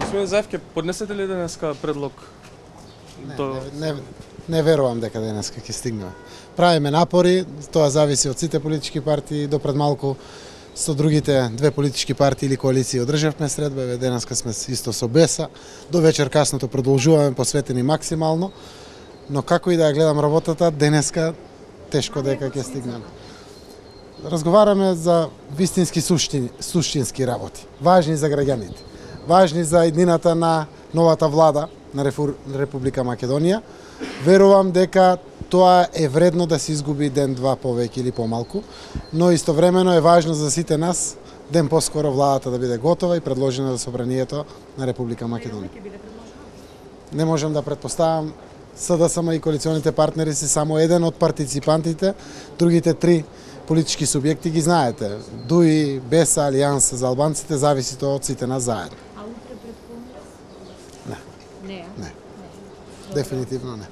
Господин Заев, ќе поднесете ли денеска предлог? Не верувам дека денеска ќе стигнеме. Правиме напори, тоа зависи од сите политички партии. До пред малку со другите две политички партии или коалиции одржавме средба, денеска сме исто со БЕСА. До вечер касното продолжуваме посветени максимално, но како и да ја гледам работата, денеска тешко дека ќе стигнеме. Разговараме за вистински суштински работи, важни за граѓаните, важни за еднината на новата влада на Република Македонија. Верувам дека тоа е вредно да се изгуби ден-два повеќе или помалку, но истовремено е важно за сите нас ден поскоро владата да биде готова и предложена за собранието на Република Македонија. Не можам да претпоставам, СДСМ и коалиционите партнери се само еден од партиципантите, другите три политички субјекти ги знаете. ДУИ, БЕСА, Алијанса за албанците, зависи тоа од сите нас заедно. А утре пред Конгрес? Не. Дефинитивно не.